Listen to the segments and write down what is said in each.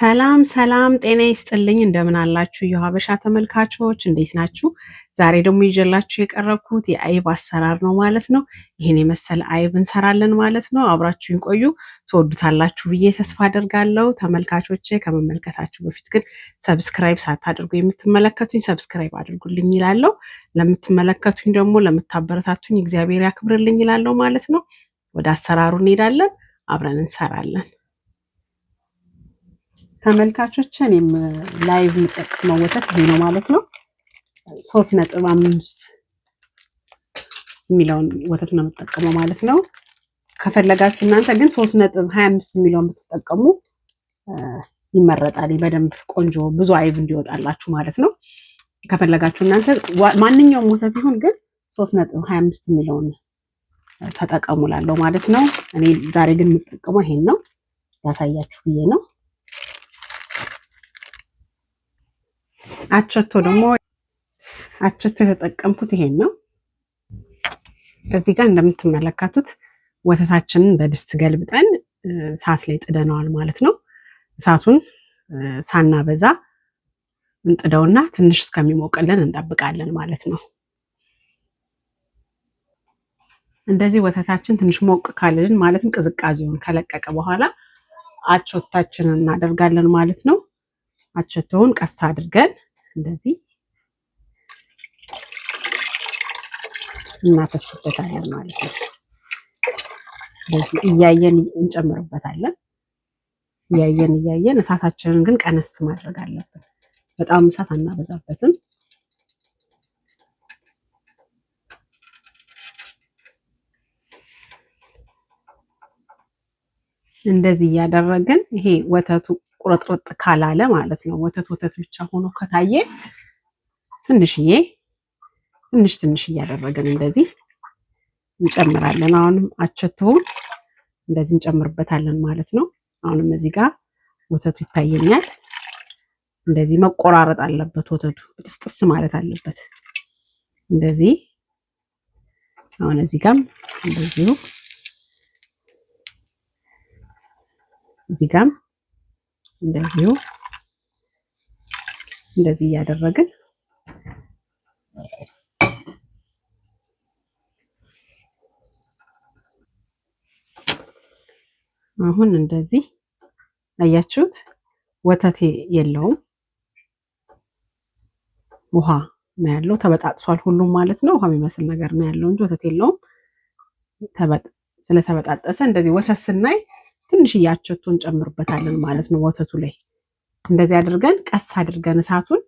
ሰላም ሰላም ጤና ይስጥልኝ እንደምን አላችሁ የሀበሻ ተመልካቾች እንዴት ናችሁ? ዛሬ ደግሞ ይዤላችሁ የቀረብኩት የአይብ አሰራር ነው ማለት ነው። ይሄን የመሰለ አይብ እንሰራለን ማለት ነው። አብራችሁን ቆዩ ትወዱታላችሁ ብዬ ተስፋ አደርጋለሁ። ተመልካቾቼ ከመመልከታችሁ በፊት ግን ሰብስክራይብ ሳታደርጉ የምትመለከቱኝ ሰብስክራይብ አድርጉልኝ ይላለሁ። ለምትመለከቱኝ ደግሞ ለምታበረታቱኝ እግዚአብሔር ያክብርልኝ ይላለሁ ማለት ነው። ወደ አሰራሩ እንሄዳለን፣ አብረን እንሰራለን። ተመልካቾች እኔም ላይቭ የምጠቀመው ወተት ይሄ ነው ማለት ነው። 3.5 የሚለውን ወተት ነው የምጠቀመው ማለት ነው። ከፈለጋችሁ እናንተ ግን 3.25 የሚለውን ብትጠቀሙ ይመረጣል። በደንብ ቆንጆ ብዙ አይብ እንዲወጣላችሁ ማለት ነው። ከፈለጋችሁ እናንተ ማንኛውም ወተት ይሁን ግን 3.25 የሚለውን ተጠቀሙላለሁ ማለት ነው። እኔ ዛሬ ግን የምጠቀመው ይሄን ነው፣ ያሳያችሁ ብዬ ነው። አቸቶ የተጠቀምኩት ይሄን ነው። እዚህ ጋር እንደምትመለከቱት ወተታችንን በድስት ገልብጠን እሳት ላይ ጥደነዋል ማለት ነው። እሳቱን ሳናበዛ እንጥደውና ትንሽ እስከሚሞቅልን እንጠብቃለን ማለት ነው። እንደዚህ ወተታችን ትንሽ ሞቅ ካልን ማለትም ቅዝቃዜውን ከለቀቀ በኋላ አቸቶታችንን እናደርጋለን ማለት ነው። አቸቶውን ቀስ አድርገን እንደዚህ እናፈስበታለን ማለት ነው። ስለዚህ እያየን እንጨምርበታለን። እያየን እሳታችንን ግን ቀነስ ማድረግ አለብን። በጣም እሳት አናበዛበትም። እንደዚህ እያደረግን ይሄ ወተቱ ቁርጥርጥ ካላለ ማለት ነው፣ ወተት ብቻ ሆኖ ከታየ ትንሽ እያደረግን እንደዚህ እንጨምራለን። አሁንም አቸቶውን እንደዚህ እንጨምርበታለን ማለት ነው። አሁንም እዚህ ጋር ወተቱ ይታየኛል። እንደዚህ መቆራረጥ አለበት፣ ወተቱ ጥስጥስ ማለት አለበት። እንደዚህ አሁን እዚህ ጋርም እንደዚሁ እዚህ ጋርም እንደዚህ እያደረግን አሁን እንደዚህ አያችሁት፣ ወተት የለውም ውሃ ነው ያለው። ተበጣጥሷል ሁሉም ማለት ነው። ውሃ የሚመስል ነገር ነው ያለው እንጂ ወተት የለውም። ስለተበጣጠሰ እንደዚህ ወተት ስናይ ትንሽ አቸቶ እንጨምርበታለን ማለት ነው። ወተቱ ላይ እንደዚህ አድርገን ቀስ አድርገን እሳቱን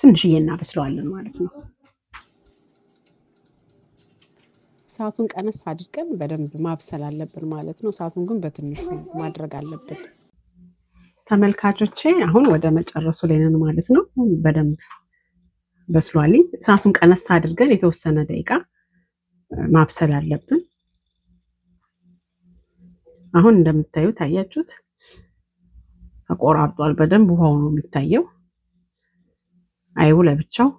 ትንሽዬ እናበስለዋለን ማለት ነው። እሳቱን ቀነስ አድርገን በደንብ ማብሰል አለብን ማለት ነው። እሳቱን ግን በትንሹ ማድረግ አለብን። ተመልካቾቼ አሁን ወደ መጨረሱ ላይ ነን ማለት ነው። በደንብ በስሏል። እሳቱን ቀነስ አድርገን የተወሰነ ደቂቃ ማብሰል አለብን። አሁን እንደምታዩት አያችሁት፣ ተቆራርጧል በደንብ ውሃው ነው የሚታየው። አይቡ ለብቻው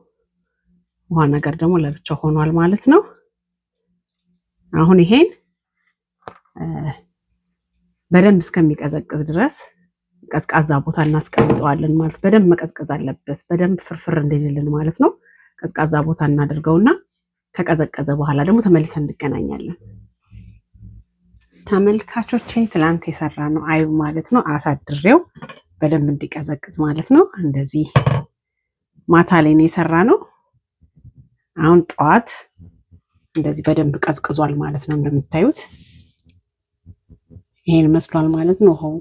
ውሃ ነገር ደግሞ ለብቻው ሆኗል ማለት ነው። አሁን ይሄን በደንብ እስከሚቀዘቅዝ ድረስ ቀዝቃዛ ቦታ እናስቀምጠዋለን ማለት በደንብ መቀዝቀዝ አለበት፣ በደንብ ፍርፍር እንዲልልን ማለት ነው። ቀዝቃዛ ቦታ እናደርገውና ከቀዘቀዘ በኋላ ደግሞ ተመልሰን እንገናኛለን። ተመልካቾቼ ትላንት የሰራ ነው አይብ ማለት ነው። አሳድሬው በደንብ እንዲቀዘቅዝ ማለት ነው። እንደዚህ ማታ ላይ ነው የሰራ ነው። አሁን ጠዋት እንደዚህ በደንብ ቀዝቅዟል ማለት ነው። እንደምታዩት ይሄን መስሏል ማለት ነው። ውሃው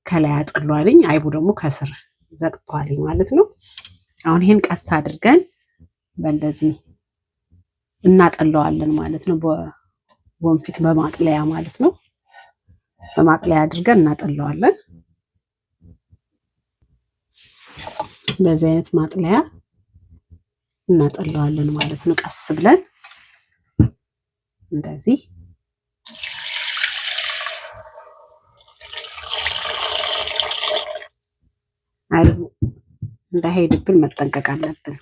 ከላይ አጥሏልኝ፣ አይቡ ደግሞ ከስር ዘቅጧልኝ ማለት ነው። አሁን ይሄን ቀስ አድርገን በእንደዚህ እናጠለዋለን ማለት ነው። ወንፊት በማጥለያ ማለት ነው። በማጥለያ አድርገን እናጠለዋለን። በዚህ አይነት ማጥለያ እናጠለዋለን ማለት ነው። ቀስ ብለን እንደዚህ አይቡ እንዳይሄድብን መጠንቀቅ አለብን።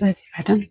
በዚህ በደንብ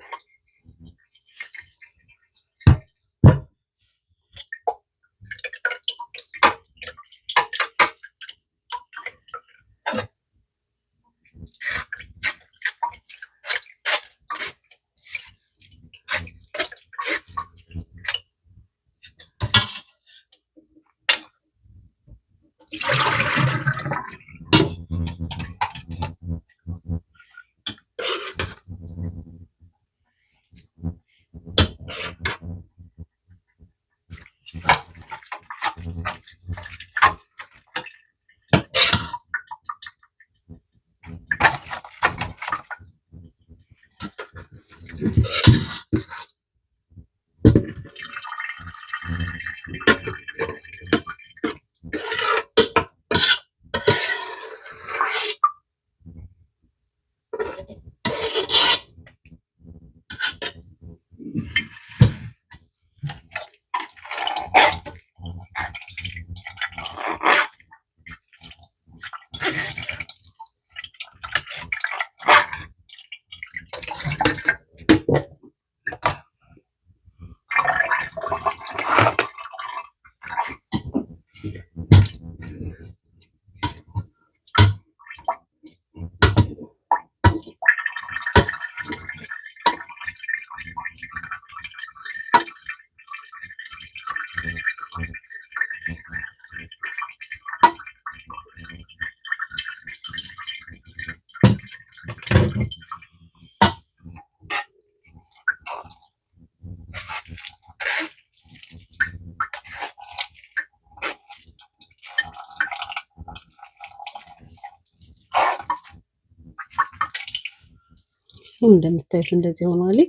እንደምታዩት እንደዚህ ሆኗል።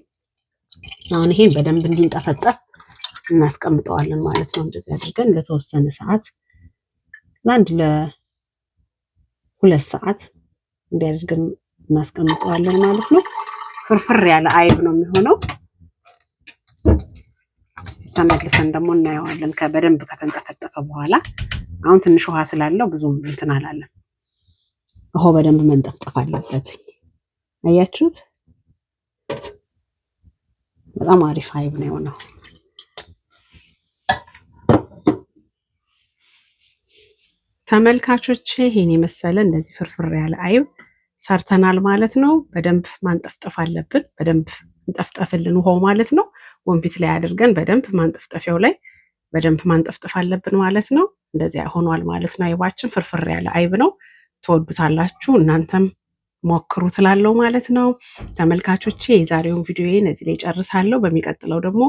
አሁን ይሄን በደንብ እንዲንጠፈጠፍ እናስቀምጠዋለን ማለት ነው። እንደዚህ አድርገን ለተወሰነ ሰዓት ለአንድ ለ2 ሰዓት እንዲያደርገን እናስቀምጠዋለን ማለት ነው። ፍርፍር ያለ አይብ ነው የሚሆነው። እስቲ ተመልሰን ደግሞ እናየዋለን በደንብ ከተንጠፈጠፈ በኋላ። አሁን ትንሽ ውሃ ስላለው ብዙም እንትን አላለም። ውሃው በደንብ መንጠፍጠፍ አለበት። አያችሁት? በጣም አሪፍ አይብ ነው የሆነው። ተመልካቾቼ ይሄን የመሰለ እንደዚህ ፍርፍር ያለ አይብ ሰርተናል ማለት ነው። በደንብ ማንጠፍጠፍ አለብን። በደንብ እንጠፍጠፍልን ውሃው ማለት ነው። ወንፊት ላይ አድርገን በደንብ ማንጠፍጠፊያው ላይ በደንብ ማንጠፍጠፍ አለብን ማለት ነው። እንደዚያ ሆኗል ማለት ነው። አይባችን ፍርፍር ያለ አይብ ነው። ትወዱታላችሁ። እናንተም ሞክሩ ትላለው ማለት ነው። ተመልካቾቼ የዛሬውን ቪዲዮዬን እዚህ ላይ ጨርሳለሁ። በሚቀጥለው ደግሞ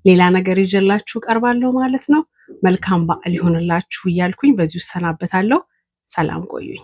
ሌላ ነገር ይዤላችሁ ቀርባለሁ ማለት ነው። መልካም በዓል ይሆንላችሁ እያልኩኝ በዚሁ እሰናበታለሁ። ሰላም ቆዩኝ።